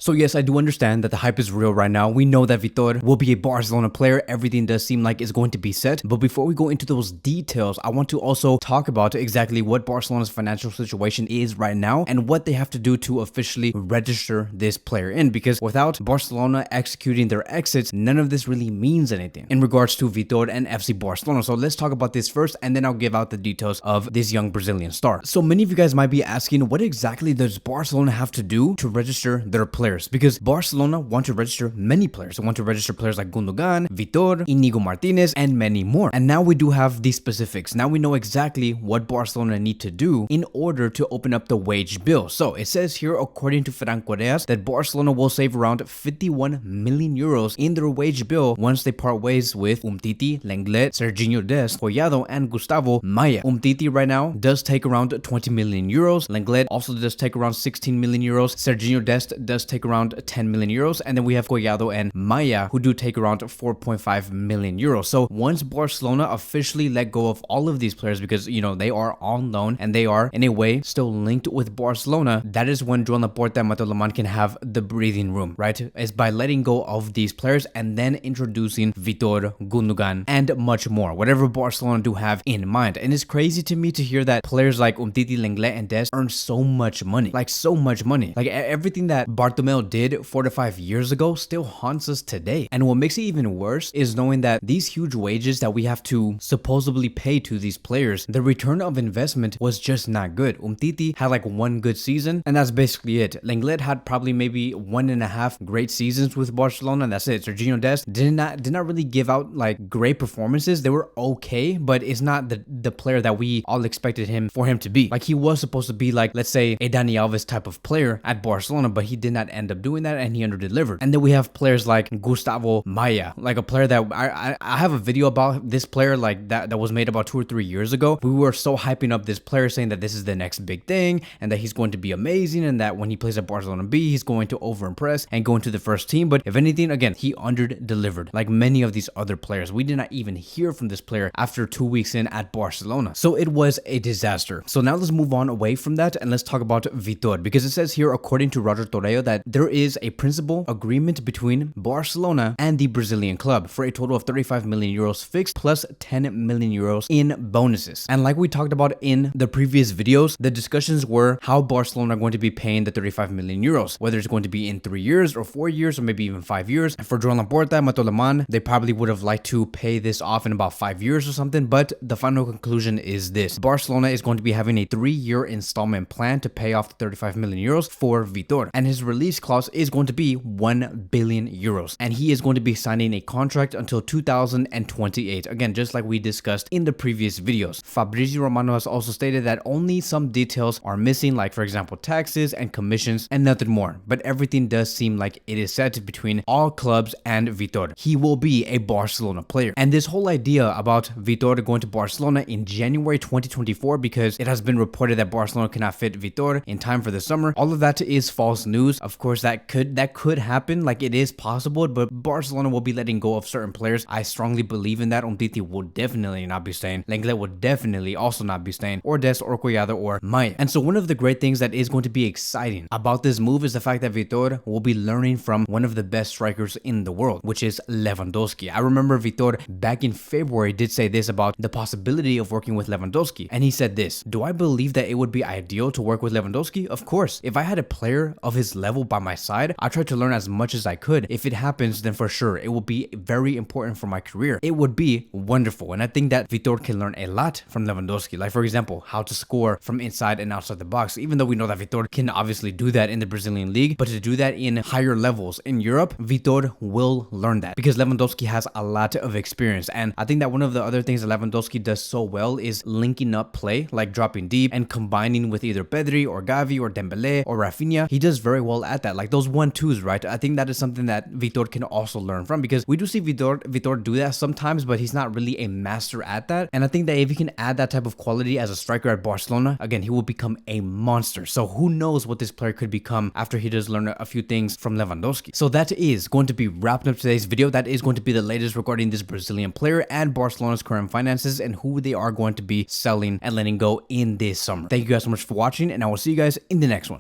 So yes, I do understand that the hype is real right now. We know that Vitor will be a Barcelona player. Everything does seem like it's going to be set. But before we go into those details, I want to also talk about exactly what Barcelona's financial situation is right now and what they have to do to officially register this player in, because without Barcelona executing their exits, none of this really means anything in regards to Vitor and FC Barcelona. So let's talk about this first, and then I'll give out the details of this young Brazilian star. So many of you guys might be asking, what exactly does Barcelona have to do to register their players? Because Barcelona want to register many players. They want to register players like Gundogan, Vitor, Inigo Martinez, and many more. And now we do have these specifics. Now we know exactly what Barcelona need to do in order to open up the wage bill. So it says here, according to Ferran Correas, that Barcelona will save around 51 million euros in their wage bill once they part ways with Umtiti, Lenglet, Serginho Dest, Collado, and Gustavo Maya. Umtiti right now does take around 20 million euros. Lenglet also does take around 16 million euros. Serginho Dest does take around 10 million euros, and then we have Collado and Maya who do take around 4.5 million euros. So once Barcelona officially let go of all of these players, because you know they are on loan and they are in a way still linked with Barcelona, that is when Joan Laporta and Mateo Lemán can have the breathing room, right? Is by letting go of these players and then introducing Vitor, Gundogan, and much more, whatever Barcelona do have in mind. And it's crazy to me to hear that players like Umtiti, Lenglet, and Dest earn so much money, like so much money. Like everything that Bartomeu did 4 to 5 years ago still haunts us today. And what makes it even worse is knowing that these huge wages that we have to supposedly pay to these players, the return of investment was just not good. Umtiti had like one good season, and that's basically it. Lenglet had probably maybe 1.5 great seasons with Barcelona, and that's it. Serginho Dest did not really give out like great performances. They were okay, but it's not the player that we all expected him to be. Like he was supposed to be like, let's say, a Dani Alves type of player at Barcelona, but he did not end up doing that, and he underdelivered. And then we have players like Gustavo Maya, like a player that I have a video about this player like that was made about 2 or 3 years ago. We were so hyping up this player, saying that this is the next big thing and that he's going to be amazing, and that when he plays at Barcelona B, he's going to over-impress and go into the first team. But if anything, again, he under-delivered like many of these other players. We did not even hear from this player after 2 weeks in at Barcelona. So it was a disaster. So now let's move on away from that and let's talk about Vitor, because it says here, according to Roger Torreo, that there is a principal agreement between Barcelona and the Brazilian club for a total of 35 million euros fixed plus 10 million euros in bonuses. And like we talked about in the previous videos, the discussions were how Barcelona are going to be paying the 35 million euros, whether it's going to be in 3 years or 4 years or maybe even 5 years. For Joan Laporta and Mateo Lemán, they probably would have liked to pay this off in about 5 years or something, but the final conclusion is this: Barcelona is going to be having a 3-year installment plan to pay off the 35 million euros for Vitor, and his release clause is going to be 1 billion euros, and he is going to be signing a contract until 2028. Again, just like we discussed in the previous videos. Fabrizio Romano has also stated that only some details are missing, like for example taxes and commissions and nothing more, but everything does seem like it is set between all clubs and Vitor. He will be a Barcelona player. And this whole idea about Vitor going to Barcelona in January 2024, because it has been reported that Barcelona cannot fit Vitor in time for the summer, all of that is false news. Of course, that could happen, like it is possible, but Barcelona will be letting go of certain players. I strongly believe in that. Umtiti will definitely not be staying. Lenglet will definitely also not be staying, or Dest, or Collado, or Maya. And so one of the great things that is going to be exciting about this move is the fact that Vitor will be learning from one of the best strikers in the world, which is Lewandowski. I remember Vitor back in February did say this about the possibility of working with Lewandowski, and he said this: do I believe that it would be ideal to work with Lewandowski? Of course. If I had a player of his level by my side, I tried to learn as much as I could. If it happens, then for sure it will be very important for my career. It would be wonderful, and I think that Vitor can learn a lot from Lewandowski, like for example how to score from inside and outside the box, even though we know that Vitor can obviously do that in the Brazilian league, but to do that in higher levels in Europe, Vitor will learn that because Lewandowski has a lot of experience. And I think that one of the other things that Lewandowski does so well is linking up play, like dropping deep and combining with either Pedri or Gavi or Dembele or Rafinha. He does very well at that, like those 1-2s, right? I think that is something that Vitor can also learn from, because we do see Vitor do that sometimes, but he's not really a master at that. And I think that if he can add that type of quality as a striker at Barcelona, again, he will become a monster. So who knows what this player could become after he does learn a few things from Lewandowski. So that is going to be wrapping up today's video. That is going to be the latest regarding this Brazilian player and Barcelona's current finances and who they are going to be selling and letting go in this summer. Thank you guys so much for watching, and I will see you guys in the next one.